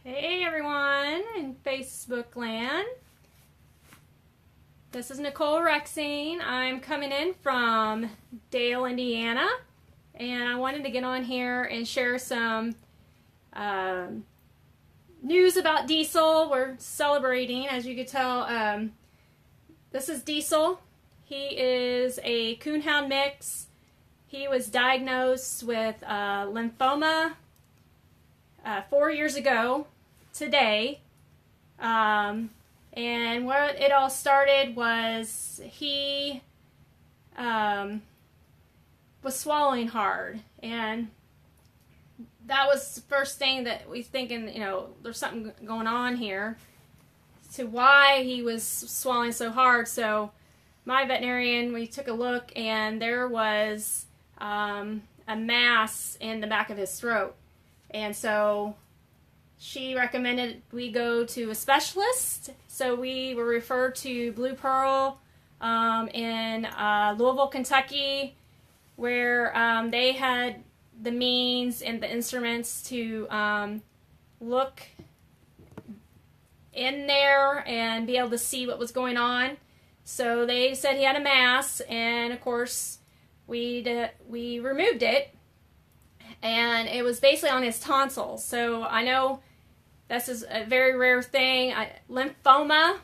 Hey everyone in Facebook land. This is Nicole Rexine. I'm coming in from Dale, Indiana, and I wanted to get on here and share some news about Diesel. We're celebrating, as you could tell. This is Diesel. He is a coonhound mix. He was diagnosed with lymphoma 4 years ago today. And where it all started was he was swallowing hard, and that was the first thing that we thinking, there's something going on here to why he was swallowing so hard. So my veterinarian, we took a look, and there was a mass in the back of his throat. And so she recommended we go to a specialist. So we were referred to Blue Pearl in Louisville, Kentucky, where they had the means and the instruments to look in there and be able to see what was going on. So they said he had a mass, and of course we removed it. And it was basically on his tonsils. So I know this is a very rare thing. Lymphoma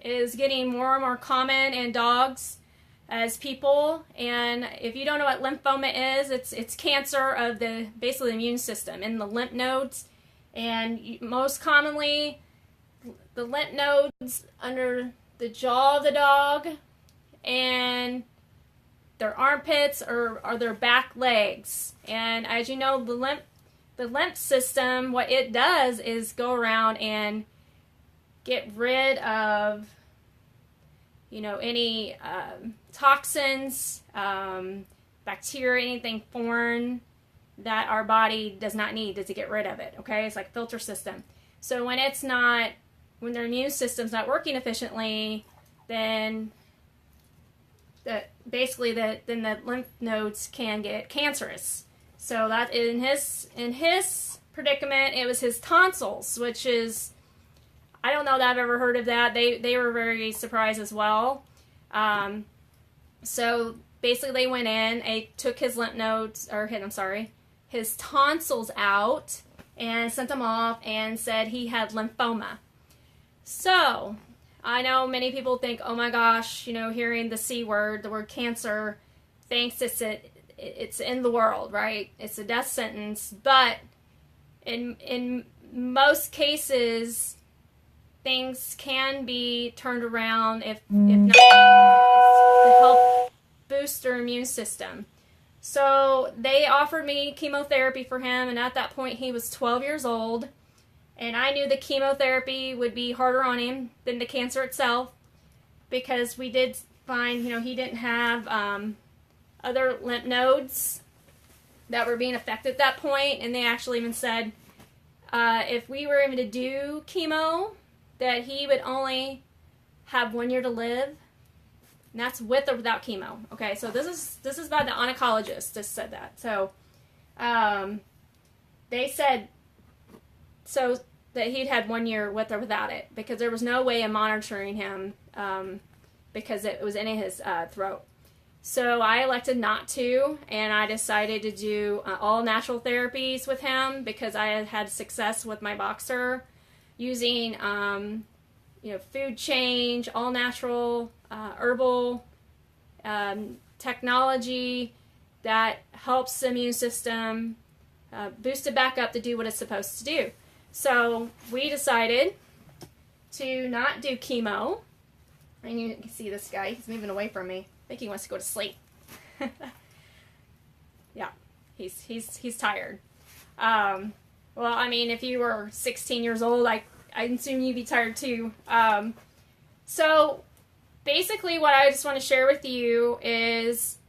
is getting more and more common in dogs as people. And if you don't know what lymphoma is, it's cancer of basically the immune system in the lymph nodes. And most commonly, the lymph nodes under the jaw of the dog and their armpits or their back legs. And as you know, the lymph system, what it does is go around and get rid of any toxins, bacteria, anything foreign that our body does not need to get rid of it. Okay, it's like a filter system. So when their immune system's not working efficiently, then then the lymph nodes can get cancerous. So that in his predicament, it was his tonsils, which is, I don't know that I've ever heard of that. They were very surprised as well. So basically they went in, they took his lymph nodes, his tonsils out and sent them off and said he had lymphoma. So I know many people think, oh my gosh, hearing the C word, the word cancer, thinks it's in the world, right? It's a death sentence. But in most cases, things can be turned around if not to help boost their immune system. So they offered me chemotherapy for him, and at that point he was 12 years old. And I knew the chemotherapy would be harder on him than the cancer itself, because we did find, he didn't have other lymph nodes that were being affected at that point. And they actually even said if we were able to do chemo, that he would only have 1 year to live. And that's with or without chemo. Okay, so this is by the oncologist just said that. So they said so that he'd had 1 year with or without it, because there was no way of monitoring him because it was in his throat. So I elected not to, and I decided to do all natural therapies with him, because I had had success with my boxer using food change, all natural herbal technology that helps the immune system boost it back up to do what it's supposed to do. So we decided to not do chemo. And you can see this guy, he's moving away from me. I think he wants to go to sleep. Yeah, he's tired. Well, I mean, if you were 16 years old, I assume you'd be tired too. So basically what I just want to share with you is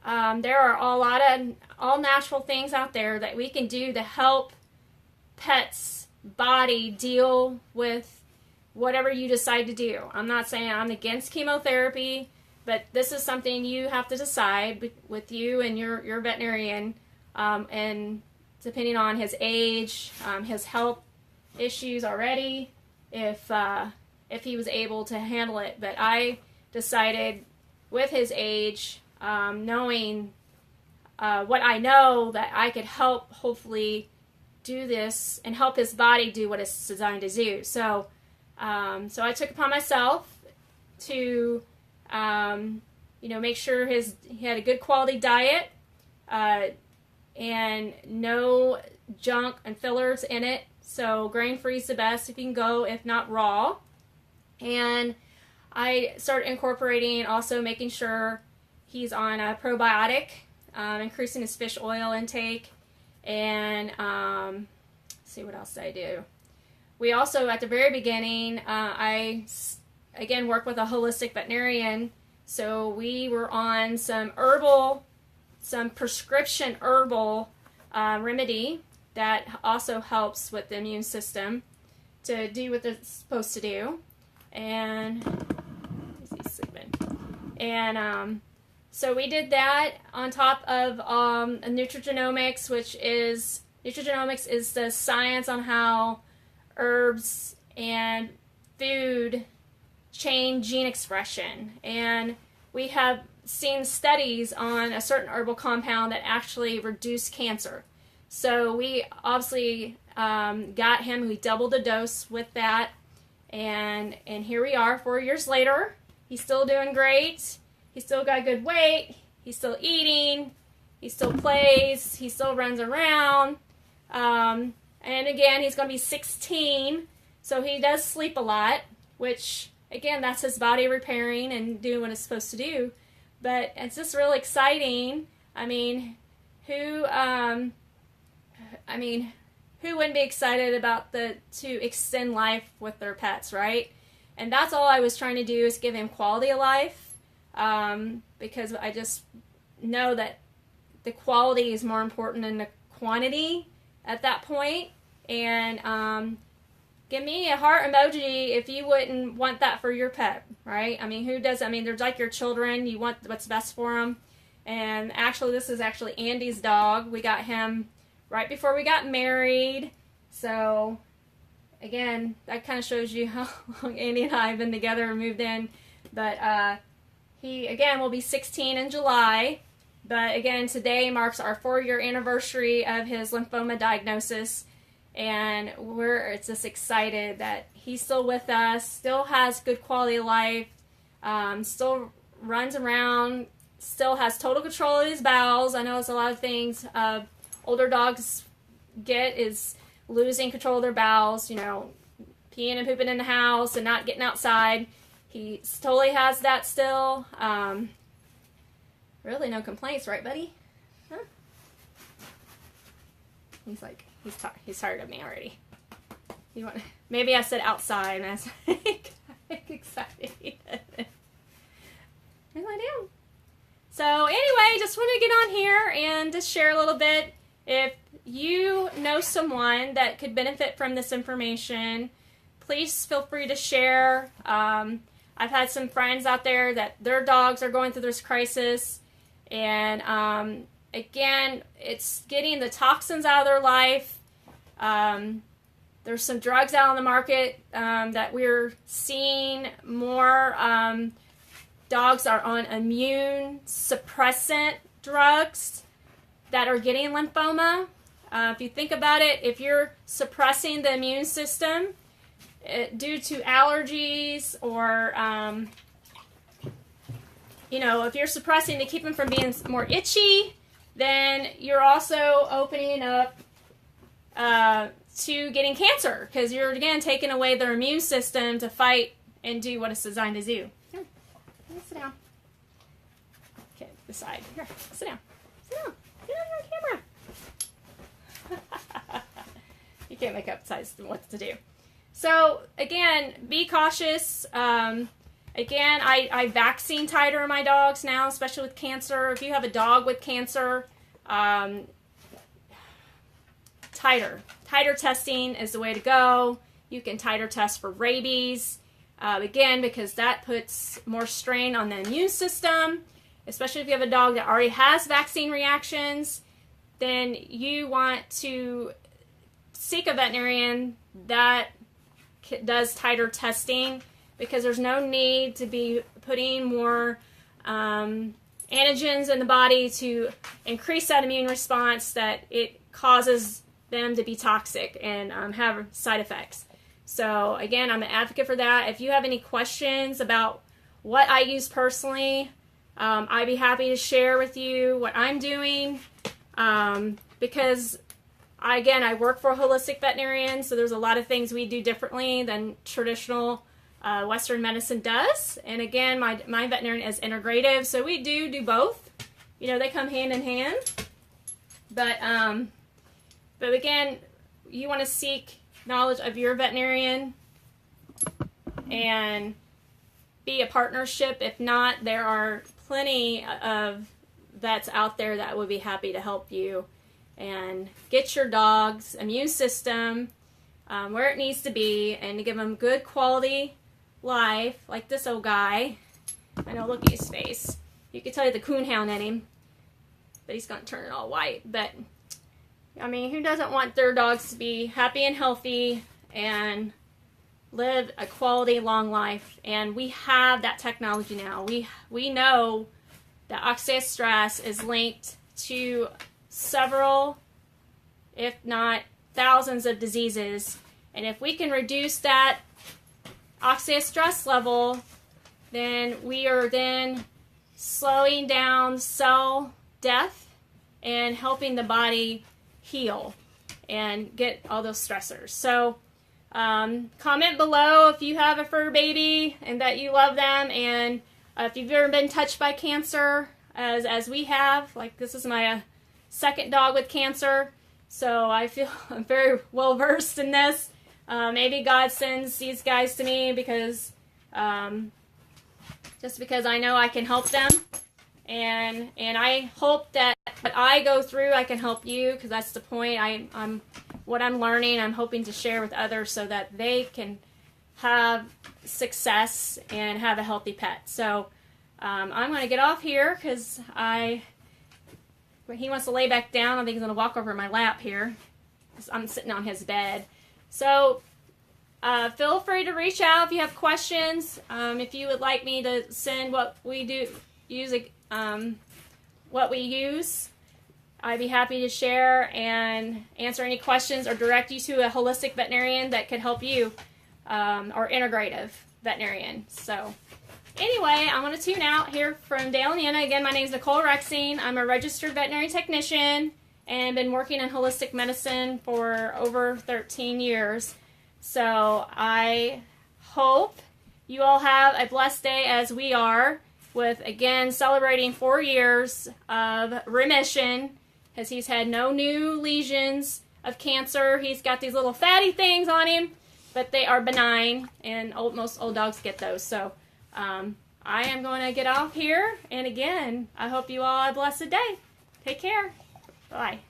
there are a lot of all natural things out there that we can do to help pet's body deal with whatever you decide to do. I'm not saying I'm against chemotherapy, but this is something you have to decide with you and your veterinarian and depending on his age, his health issues already, if he was able to handle it. But I decided with his age, knowing what I know, that I could help hopefully do this and help his body do what it's designed to do. So I took upon myself to make sure he had a good quality diet, and no junk and fillers in it. So grain-free is the best if you can go, if not raw. And I started incorporating, also making sure he's on a probiotic, increasing his fish oil intake, and let's see, what else did I do? We also, at the very beginning, I again work with a holistic veterinarian, so we were on some prescription herbal remedy that also helps with the immune system to do what it's supposed to do. And he's sleeping. And so we did that on top of Nutrigenomics, Nutrigenomics is the science on how herbs and food change gene expression. And we have seen studies on a certain herbal compound that actually reduce cancer. So we obviously got him, we doubled the dose with that, and here we are 4 years later. He's still doing great. He's still got good weight. He's still eating. He still plays. He still runs around. And again, he's going to be 16, so he does sleep a lot, which, again, that's his body repairing and doing what it's supposed to do. But it's just really exciting. I mean, who wouldn't be excited about to extend life with their pets, right? And that's all I was trying to do, is give him quality of life, because I just know that the quality is more important than the quantity at that point. And give me a heart emoji if you wouldn't want that for your pet, right? I mean, who does? I mean, they're like your children. You want what's best for them. And actually, this is actually Andy's dog. We got him right before we got married. So again, that kind of shows you how long Andy and I have been together and moved in. But he, again, will be 16 in July. But again, today marks our 4-year anniversary of his lymphoma diagnosis. And we're just excited that he's still with us, still has good quality of life, still runs around, still has total control of his bowels. I know it's a lot of things older dogs get, is losing control of their bowels, peeing and pooping in the house and not getting outside. He totally has that still. Really no complaints, right, buddy? Huh? He's tired of me already. Maybe I said outside and I was excited. Maybe I do. So anyway, just want to get on here and just share a little bit. If you know someone that could benefit from this information, please feel free to share. I've had some friends out there that their dogs are going through this crisis, and again, it's getting the toxins out of their life. There's some drugs out on the market that we're seeing more. Dogs are on immune suppressant drugs that are getting lymphoma. If you think about it, if you're suppressing the immune system due to allergies, or if you're suppressing to keep them from being more itchy, then you're also opening up to getting cancer, because you're, again, taking away their immune system to fight and do what it's designed to do. Here, sit down. Okay, this side. Here, sit down. Sit down. Get on your camera. You can't make up what to do. So, again, be cautious. Again, I vaccine titer my dogs now, especially with cancer. If you have a dog with cancer, titer testing is the way to go. You can titer test for rabies, again, because that puts more strain on the immune system, especially if you have a dog that already has vaccine reactions. then you want to seek a veterinarian that does tighter testing, because there's no need to be putting more antigens in the body to increase that immune response that it causes them to be toxic and have side effects. So again, I'm an advocate for that. If you have any questions about what I use personally, I'd be happy to share with you what I'm doing, because I work for a holistic veterinarian, so there's a lot of things we do differently than traditional Western medicine does. And again, my veterinarian is integrative, so we do both. You know, they come hand in hand. But again, you want to seek knowledge of your veterinarian and be a partnership. If not, there are plenty of vets out there that would be happy to help you and get your dog's immune system where it needs to be, and to give them good quality life, like this old guy. I know, look at his face. You can tell you the coonhound in him, but he's going to turn it all white. But I mean, who doesn't want their dogs to be happy and healthy and live a quality long life? And we have that technology now. We know that oxidative stress is linked to several, if not thousands, of diseases. And if we can reduce that oxidative stress level, then we are then slowing down cell death and helping the body heal and get all those stressors. So comment below if you have a fur baby and that you love them, and if you've ever been touched by cancer, as we have. Like, this is my second dog with cancer, so I feel I'm very well versed in this. Maybe God sends these guys to me because just because I know I can help them, and I hope that what I go through, I can help you, because that's the point. I'm what I'm learning, I'm hoping to share with others so that they can have success and have a healthy pet. So I'm going to get off here because he wants to lay back down. I think he's going to walk over my lap here. I'm sitting on his bed. So feel free to reach out if you have questions. If you would like me to send what we use, I'd be happy to share and answer any questions or direct you to a holistic veterinarian that could help you, or integrative veterinarian. So anyway, I'm going to tune out here from Dale and Anna. Again, my name is Nicole Rexing. I'm a registered veterinary technician and been working in holistic medicine for over 13 years. So I hope you all have a blessed day, as we are, with, again, celebrating 4 years of remission, because he's had no new lesions of cancer. He's got these little fatty things on him, but they are benign, and most old dogs get those. So I am going to get off here, and again, I hope you all have a blessed day. Take care. Bye.